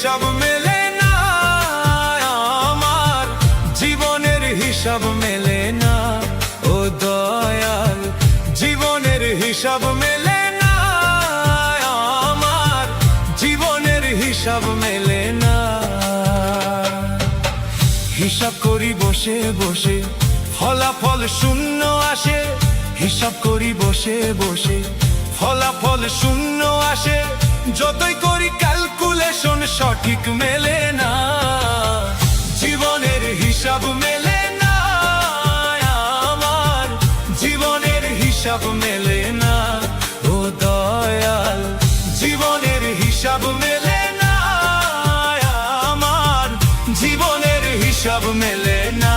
হিসাব মেলে না, আমার জীবনের হিসাব মেলে না। ও দয়াল, জীবনের হিসাব মেলে না, আমার জীবনের হিসাব মেলে না। হিসাব করি বসে বসে, ফলাফল শূন্য আসে। হিসাব করি বসে বসে, ফলাফল শূন্য আসে। যতই করি ক্যালকুলেশন সঠিক মেলে না, জীবনের হিসাব মেলে না, আমার জীবনের হিসাব মেলে না। ও দয়াল, জীবনের হিসাব মেলে না, আমার জীবনের হিসাব মেলে না।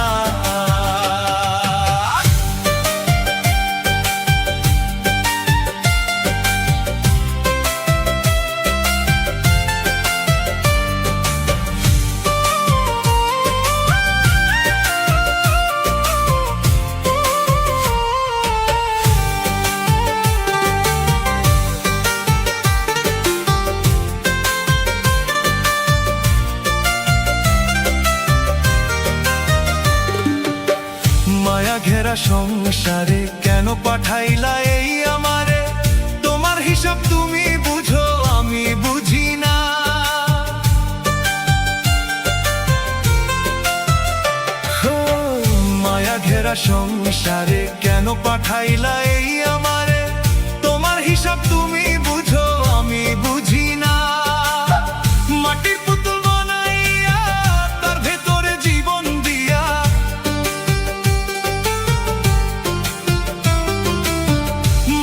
ঘেরা সংসারে কেন পাঠাইলা এই আমারে? তোমার হিসাব তুমি বুঝো, আমি বুঝি না। মায়া ঘেরা সংসারে কেন পাঠাইলা এই আমারে? তোমার হিসাব তুমি বুঝো, আমি বুঝি না। মাটির পুতুল বানাইয়া তার ভেতরে জীবন দিয়া,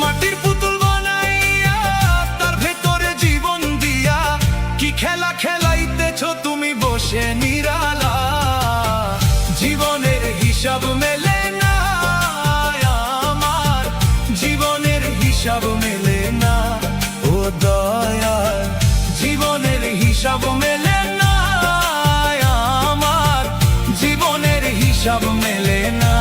মাটির পুতুল বানাইয়া তার ভেতরে জীবন দিয়া, কি খেলা খেলাইতেছ তুমি বসে নিরালা? জীবনের হিসাব মেলে না, আমার জীবনের হিসাব মেলে না। ও দয়াল, জীবনের হিসাব মেলে না, আমার জীবনের হিসাব মেলে না।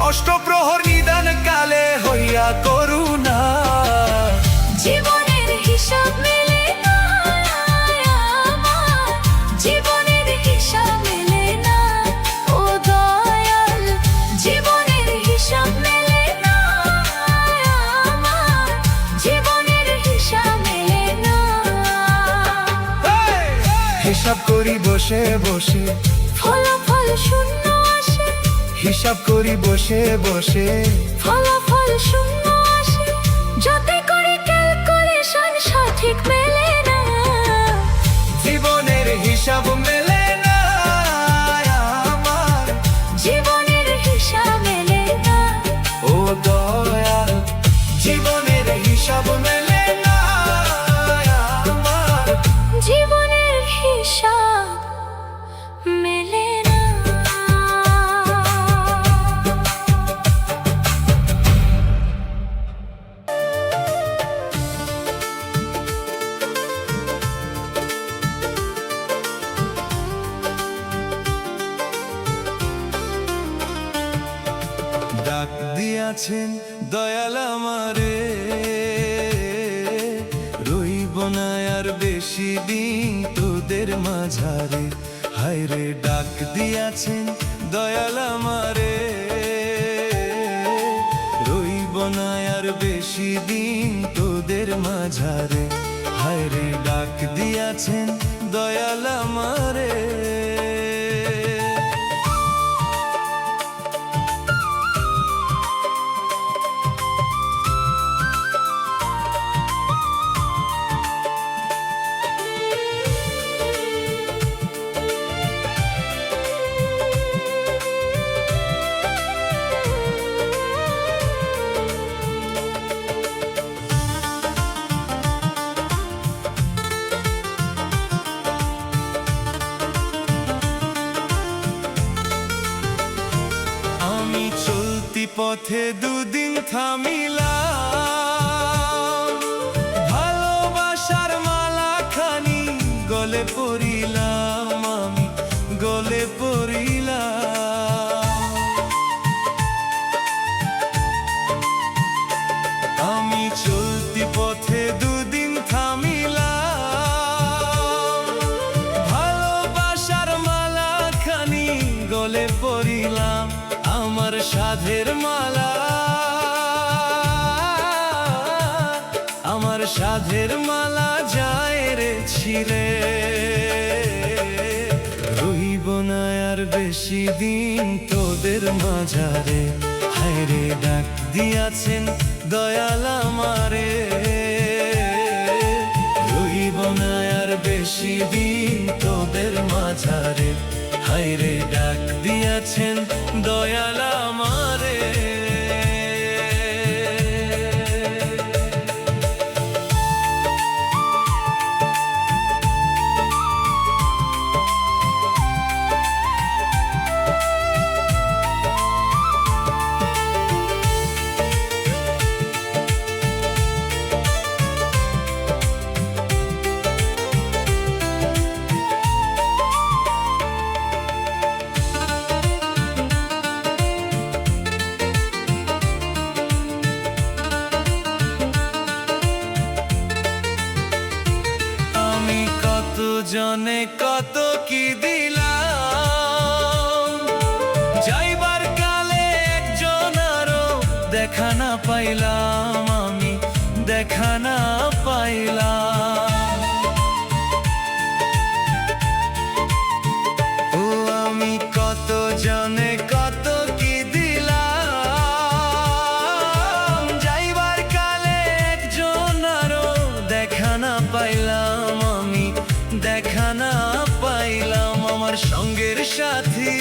অষ্টপ্রহর নিদান কালে হইয়া করুণা, জীবনের হিসাব মেলে না, আমার জীবনের হিসাব মেলে না। ও দয়াল, জীবনের হিসাব মেলে না, আমার জীবনের হিসাব মেলে না। হিসাব করি বসে বসে, ফলাফল শূন্য আসে। হিসাব করি বসে বসে, ফলাফল শূন্য আসে। যতই করি ক্যালকুলেশন সঠিক মেলে না, জীবনের হিসাব মেলে না, আমার জীবনের হিসাব মেলে না। ও দয়াল, জীবনের হিসাব মেলে না, আমার জীবনের হিসাব মেলে না। ডাক দিয়াছেন দয়াল আমারে, রইব না আর বেশি দিন তোদের মাঝারে। হায় রে, ডাক দিয়াছেন দয়াল আমারে, রইব না আর বেশি দিন তোদের মাঝারে, হায় রে ডাক দিয়াছেন দয়াল আমারে। পথে দুদিন থামিলাম, ভালোবাসার মালা খানি গলে পড়িলাম, আমি গলে পড়িলাম। আমি চলতি পথে দুদিন থামিলাম, ভালোবাসার মালা খানি গলে পড়িলাম। আমার সাধের মালা, আমার সাধের মালা যায় রে ছিঁড়ে, রহিব না আর বেশি দিন তোদের মাঝারে, হায় রে ডাক দিয়াছেন দয়াল আমারে। রহিব না আর বেশি দিন তোদের মাঝারে, হায় রে ডাক দিয়াছেন দয়াল আমারে। জনে কত কি দিলাম, যাইবার কালে একজন আরো দেখা না পাইলাম, আমি দেখা না পাইলাম। ও আমি কত জনে কত কি দিলাম, যাইবার কালে একজন আরো দেখা না পাইলাম, আমি দেখা না পাইলাম। আমার সঙ্গের সাথী,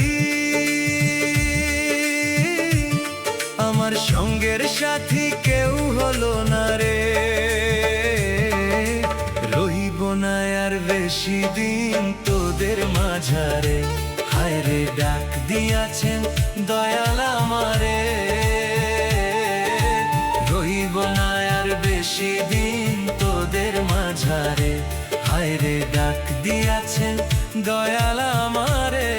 আমার সঙ্গের সাথী কেউ হলো না রে, রহিব না আর বেশি দিন তোদের মাঝারে, হায় রে ডাক দিয়াছেন দয়াল আমারে। রহিব না আর বেশি দিন তোদের মাঝারে, হায় রে ডাক দিয়াছেন দয়াল আমারে।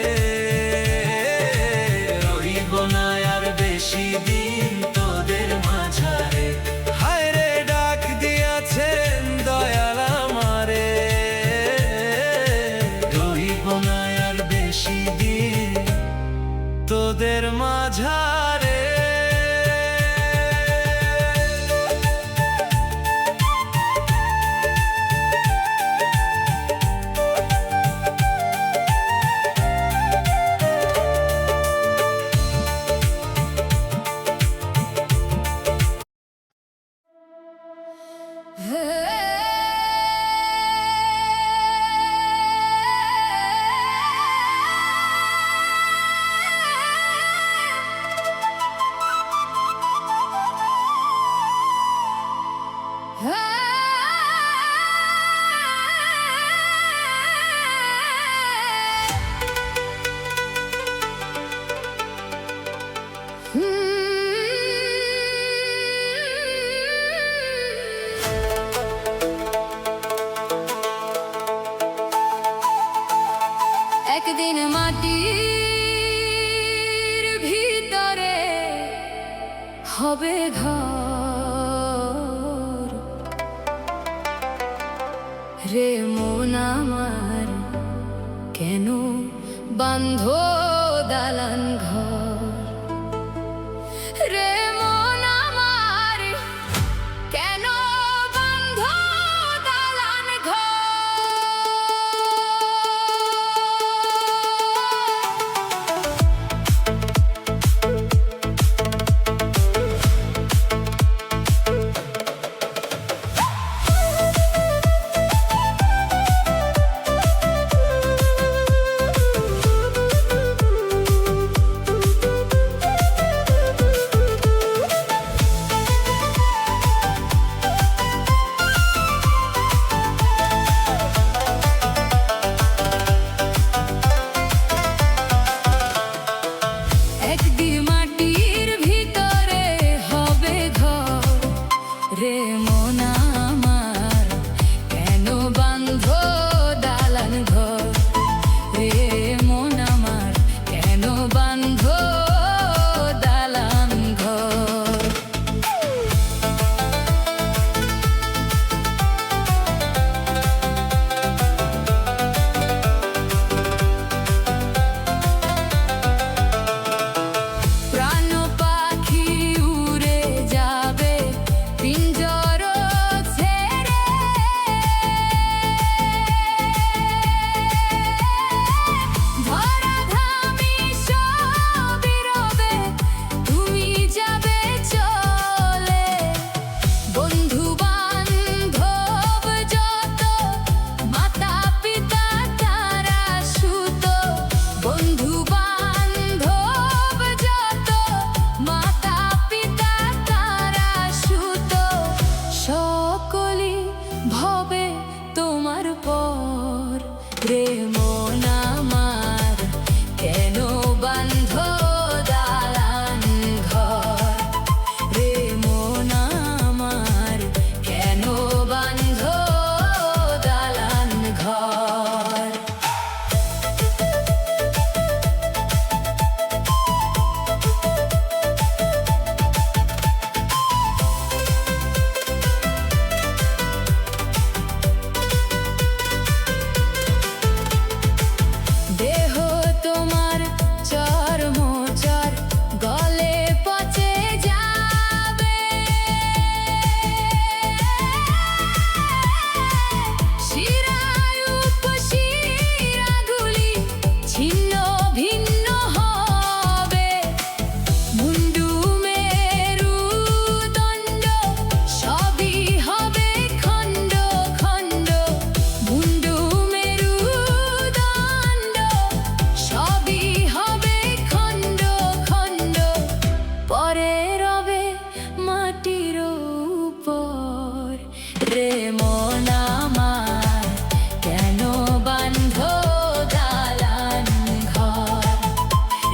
রহিব না আর বেশি দিন তোদের মাঝারে, হায় রে ডাক দিয়াছেন দয়াল আমারে। রহিব না আর বেশি দিন তোদের মাঝারে। একদিন মাটির ভিতরে হবে ঘর রে মন আমার, কেন বাঁধো দালান ঘর রে মন আমার, রে মন আমার কেন বান্ধ দালান ঘর, রে মন আমার কেন বান্ধ দালান ঘর। দেহ তোমার চর্মচর গলে পচে যাবে, শিরায় উপশিরাগুলি ছিন্ন ভিন্ন হবে, মুন্ডু মেরুদণ্ড সবই হবে খণ্ড খণ্ড, মুন্ডু মেরুদণ্ড সবই হবে খণ্ড খণ্ড, পরে রবে মাটির উপর, রে মন আমার কেন বান্ধ দালান ঘর,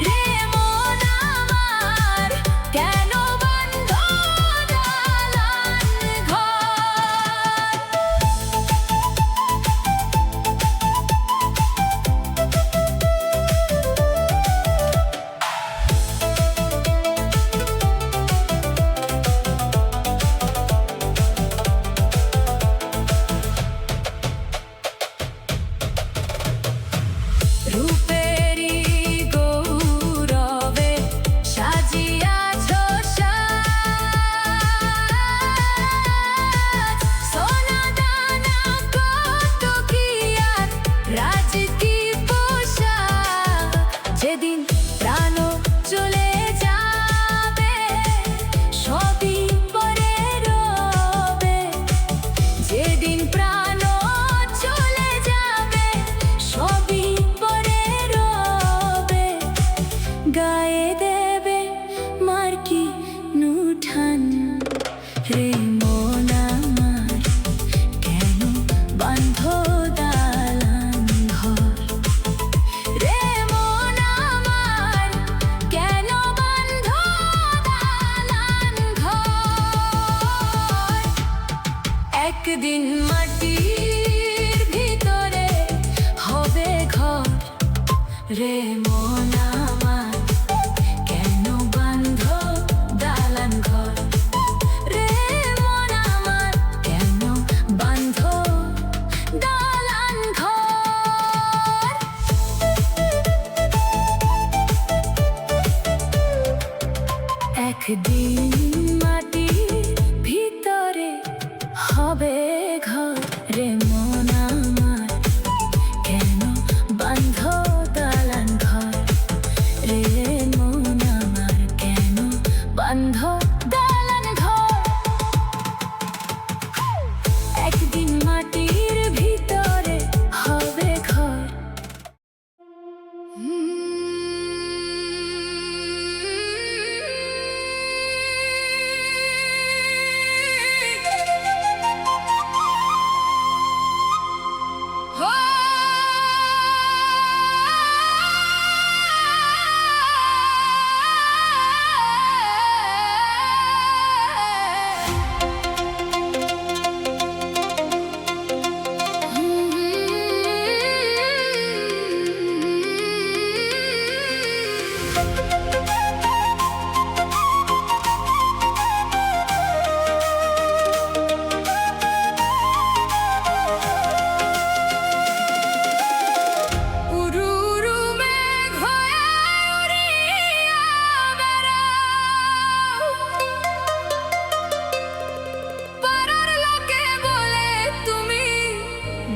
রে মন আমার কেন বান্ধ দালান ঘর। রূপেরি গৌরবে সাজিয়াছ সাজ, সোনা দানা কত কি আর রাজ কি পোশাক, যেদিন প্রাণ চলে যাবে সবই পরে রবে, যেদিন প্রাণ চলে যাবে সবই পরে রবে, গায়ে দেবে মার্কি নুঠান, রে মন আমার কেন বান্ধ দালান ঘর, রে মন আমার কেন বান্ধ দালান ঘর। একদিন মাটির ভিতরে হবে ঘর, রে মন আমার কেন বান্ধ দালান ঘর, রে মন আমার কেন বান্ধ দালান ঘর। একদিন মাটির ভিতরে হবে ঘর, রে মন আমার কেন বান্ধ দালান ঘর, রে মন আমার কেন বান্ধ দালান ঘর। একদিন মাটির ভিতরে হবে ঘর।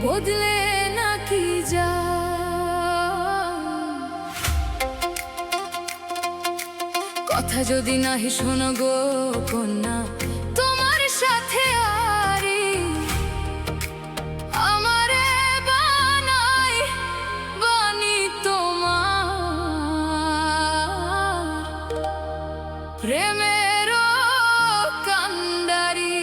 বদলে নাকি যা কথা যদি নাহি শোনো গো কন্যা, তোমার সাথে আরি আমারে বানাই বানি তোমার প্রেমের কান্ডারি।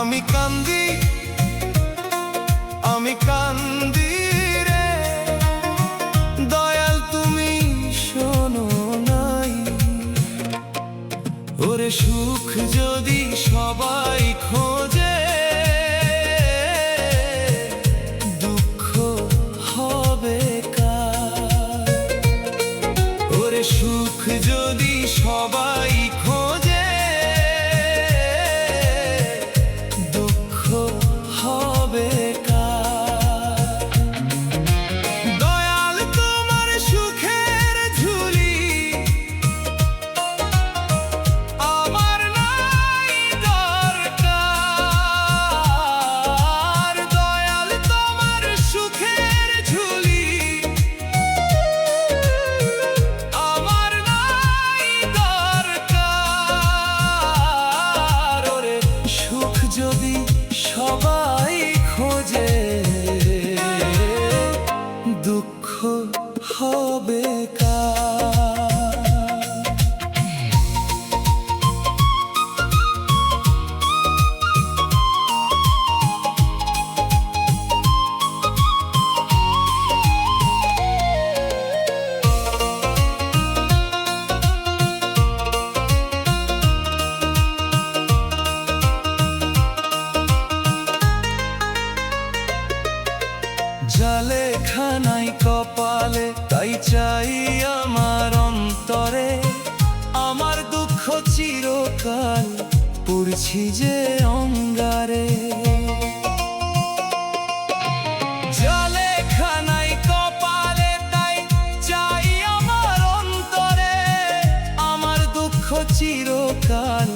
আমি কান্দি, আমি কান্দি রে, দয়াল তুমি শোনো নাই। ওরে সুখ যদি সবাই খোঁজে, দুঃখ হবে কার? ওরে সুখ যদি সবাই খোঁজে, দুঃখ হবে কার? দয়াল তোমার সুখের ঝুলি আমার নাই দরকার। দয়াল তোমার সুখের ঝুলি আমার নাই দরকার। ওরে সুখ যদি সবাই খোঁজে, দুঃখ হবে কার? জালে খানাই কপালে, তাই চাই আমার অন্তরে। আমার দুঃখ চিরকাল পড়ছি যে অঙ্গারে। জালে খানাই কপালে, তাই চাই আমার অন্তরে। আমার দুঃখ চিরকাল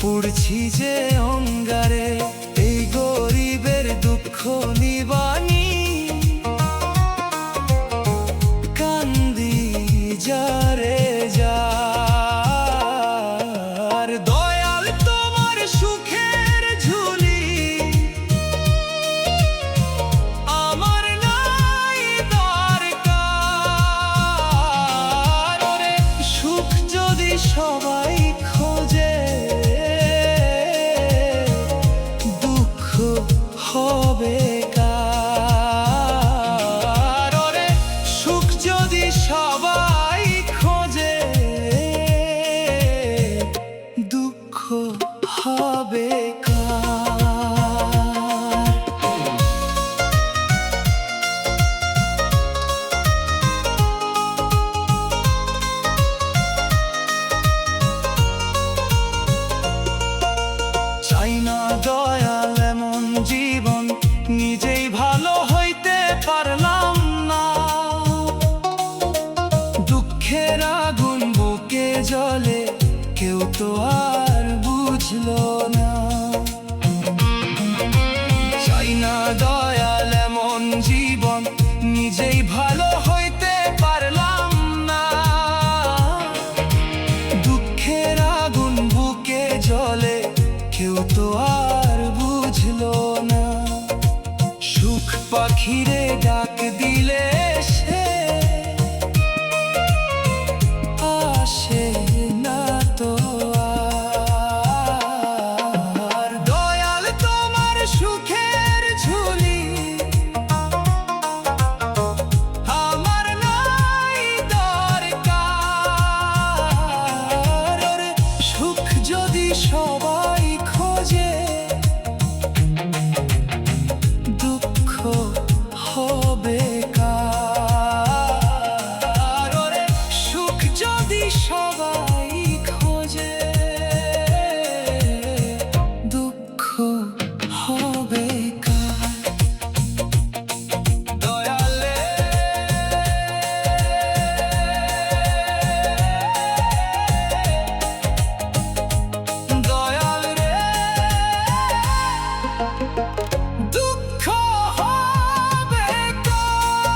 পড়ছি যে অঙ্গারে। এই গরিবের দুঃখ নিবানি কান্দি যারে যার। দয়াল তোমার সুখের ঝুলি আমার নাই দরকার। ওরে সুখ যদি সবাই খোঁজে, দুঃখ হবে কার? ওরে সুখ যদি সবাই খোঁজে, দুঃখ হবে কার? চাই না দয়াল এমন জীবন, নিজেই ভালো হইতে পারলাম না। দুঃখের আগুন বুকে জ্বলে, কেউ তো আর বুঝলো না। চাই না দয়াল এমন জীবন, নিজেই ভালো হইতে পারলাম না। দুঃখের আগুন বুকে জ্বলে, কেউ তো আর বুঝলো না। সুখ পাখিরে ডাক দিলে সে আসে না তো আর। দয়াল তোমার সুখের ঝুলি আমার নাই দরকার। ওরে সুখ যদি সবাই খোঁজে, দুঃখ হবে কার? ওরে সুখ যদি সবাই খোঁজে, দুঃখ হবে কার? দয়ালে দয়াল রে, দুঃখ হবে কার?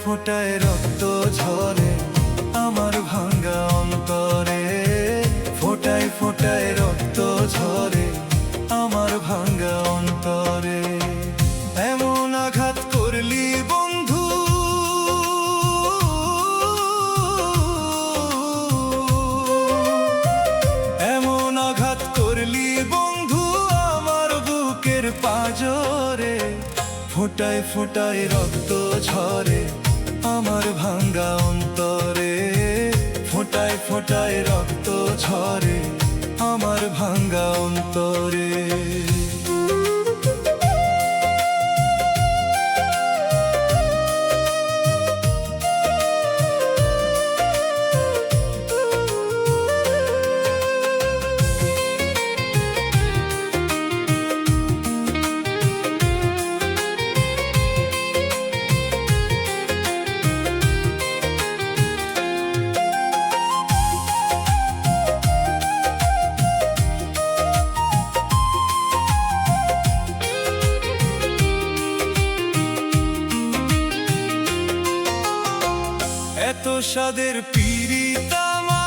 ফোটায় রক্ত ঝরে আমার ভাঙ্গা অন্তরে, ফোটায় ফোটায় রক্ত ঝরে আমার ভাঙ্গা অন্তরে। এমন আঘাত করলি বন্ধু, এমন আঘাত করলি বন্ধু আমার বুকের পাঁজরে, ফোটায় ফোটায় রক্ত ঝরে আমার ভাঙ্গা অন্তরে, ফোটায় ফোটায় রক্ত ঝরে আমার ভাঙ্গা অন্তরে। এত স্বাদের পীড়িত আমার,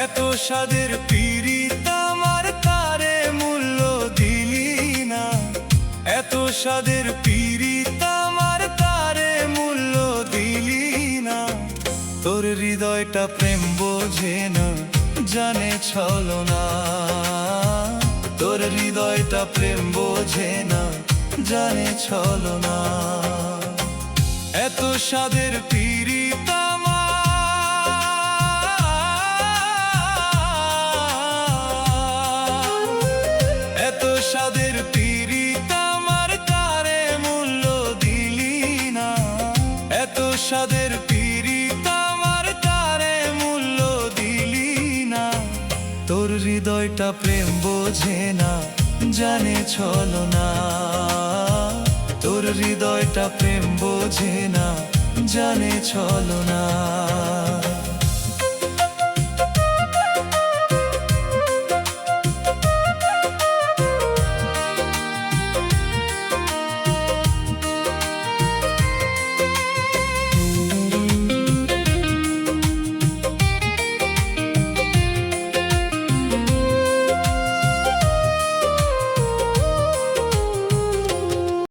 এত স্বাদের পীড়িত আমার তারে মূল্য দিলি না, এত স্বাদের পীড়িত আমার তারে মূল্য দিলি না। তোর হৃদয়টা প্রেম বোঝে না, জানে ছলনা, তোর হৃদয়টা প্রেম বোঝে না, জানে ছলনা। এত স্বাদের পীড়িত আমার, এত স্বাদের পীড়িত আমার তারে মূল্য দিলি না, এত স্বাদের পীড়িত আমার তারে মূল্য দিলি না। তোর হৃদয়টা প্রেম বোঝে না, জানে ছলনা, তোর হৃদয়টা প্রেম বোঝে না, জানে ছলনা।